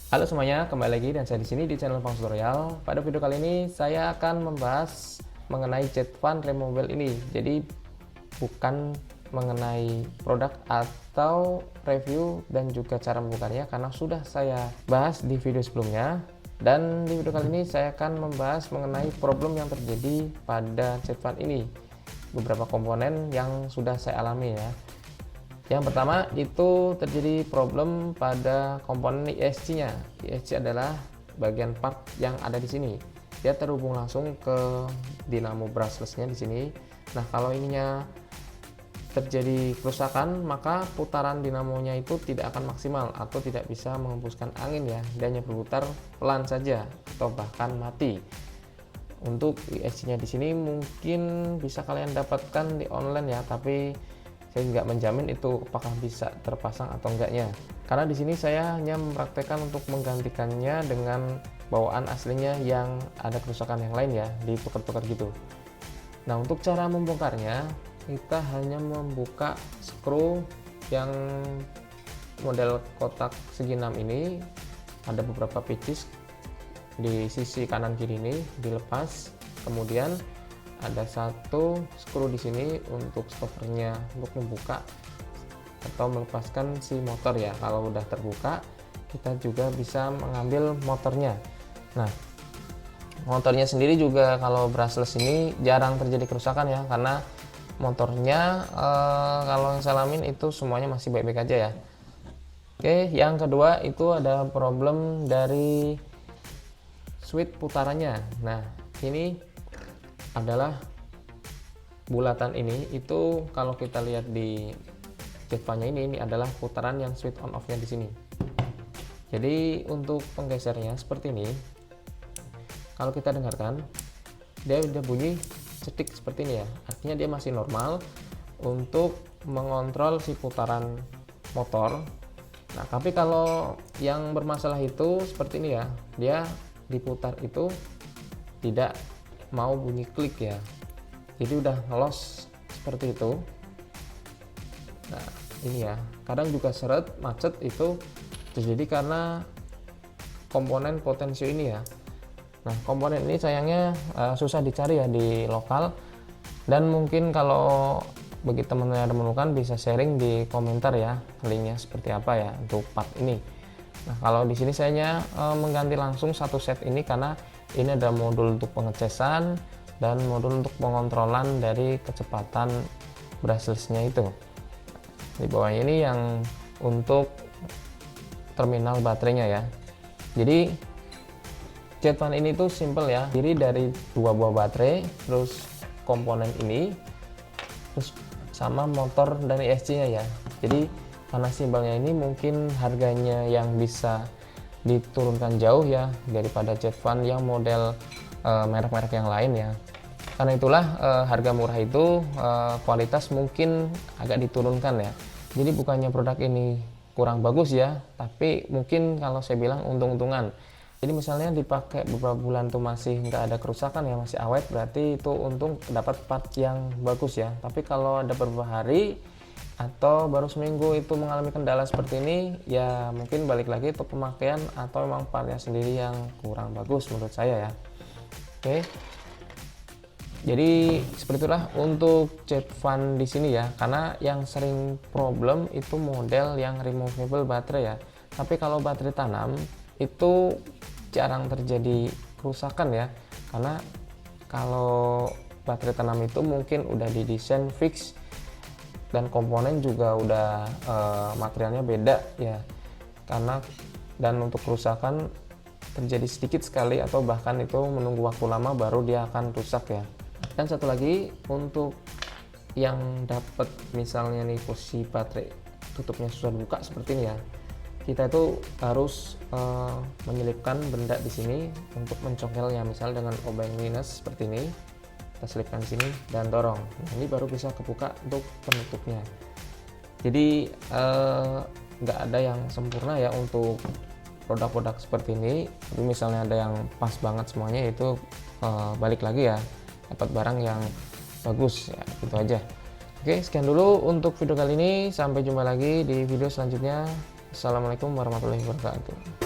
Halo semuanya, kembali lagi dan saya di sini di channel Pang Tutorial. Pada video kali ini saya akan membahas mengenai jet fan removable ini. Jadi bukan mengenai produk atau review dan juga cara membukanya, karena sudah saya bahas di video sebelumnya. Dan di video kali ini saya akan membahas mengenai problem yang terjadi pada jet fan ini, beberapa komponen yang sudah saya alami ya. Yang pertama itu terjadi problem pada komponen ESC-nya. ESC adalah bagian part yang ada di sini. Dia terhubung langsung ke dinamo brushless-nya di sini. Nah, kalau ininya terjadi kerusakan, maka putaran dinamonya itu tidak akan maksimal atau tidak bisa menghembuskan angin ya. Dia hanya berputar pelan saja atau bahkan mati. Untuk ESC-nya di sini mungkin bisa kalian dapatkan di online ya, tapi saya nggak menjamin itu apakah bisa terpasang atau enggaknya, karena di sini saya hanya mempraktekkan untuk menggantikannya dengan bawaan aslinya yang ada kerusakan yang lain ya, ditukar-tukar gitu. Nah, untuk cara membongkarnya kita hanya membuka skru yang model kotak segi 6 ini. Ada beberapa pitches di sisi kanan kiri ini dilepas, kemudian ada satu skru di sini untuk stoppernya untuk membuka atau melepaskan si motor ya. Kalau udah terbuka, kita juga bisa mengambil motornya. Nah, motornya sendiri juga kalau brushless ini jarang terjadi kerusakan ya, karena motornya kalau yang saya alamin itu semuanya masih baik-baik aja ya. Oke, yang kedua itu ada problem dari switch putarannya. Nah, ini adalah bulatan ini, itu kalau kita lihat di jet fan-nya ini adalah putaran yang switch on off-nya di sini. Jadi untuk penggesernya seperti ini, kalau kita dengarkan dia udah bunyi cetik seperti ini ya, artinya dia masih normal untuk mengontrol si putaran motor. Nah, tapi kalau yang bermasalah itu seperti ini ya, dia diputar itu tidak mau bunyi klik ya, jadi udah ngelos seperti itu. Nah, ini ya, kadang juga seret macet itu terjadi karena komponen potensio ini ya. Nah, komponen ini sayangnya susah dicari ya di lokal, dan mungkin kalau bagi teman-teman yang menemukan bisa sharing di komentar ya, linknya seperti apa ya untuk part ini. Nah, kalau di sini saya mengganti langsung satu set ini, karena ini ada modul untuk pengecasan dan modul untuk pengontrolan dari kecepatan brushless-nya itu. Di bawahnya ini yang untuk terminal baterainya ya. Jadi jet fan ini tuh simple ya, terdiri dari dua buah baterai, terus komponen ini, terus sama motor dan ESC-nya ya. Jadi karena simpelnya ini mungkin harganya yang bisa diturunkan jauh ya daripada jet fan yang model merek-merek yang lain ya. Karena itulah harga murah itu kualitas mungkin agak diturunkan ya. Jadi bukannya produk ini kurang bagus ya, tapi mungkin kalau saya bilang untung-untungan. Jadi misalnya dipakai beberapa bulan tuh masih nggak ada kerusakan ya, masih awet, berarti itu untung dapat part yang bagus ya. Tapi kalau ada beberapa hari atau baru seminggu itu mengalami kendala seperti ini ya, mungkin balik lagi ke pemakaian atau memang partnya sendiri yang kurang bagus menurut saya ya. Oke, jadi seperti itulah untuk jet fan di sini ya, karena yang sering problem itu model yang removable baterai ya. Tapi kalau baterai tanam itu jarang terjadi kerusakan ya, karena kalau baterai tanam itu mungkin udah didesain fix dan komponen juga udah materialnya beda ya, karena dan untuk kerusakan terjadi sedikit sekali atau bahkan itu menunggu waktu lama baru dia akan rusak ya. Dan satu lagi untuk yang dapat misalnya nih posisi baterai tutupnya susah dibuka seperti ini ya, kita itu harus menyelipkan benda di sini untuk mencongkelnya, misal dengan obeng minus seperti ini. Kita selipkan di sini dan dorong. Nah, ini baru bisa kebuka untuk penutupnya. Jadi nggak ada yang sempurna ya untuk produk-produk seperti ini. Tapi misalnya ada yang pas banget semuanya, itu balik lagi ya, dapat barang yang bagus ya, gitu aja. Oke, sekian dulu untuk video kali ini. Sampai jumpa lagi di video selanjutnya. Assalamualaikum warahmatullahi wabarakatuh.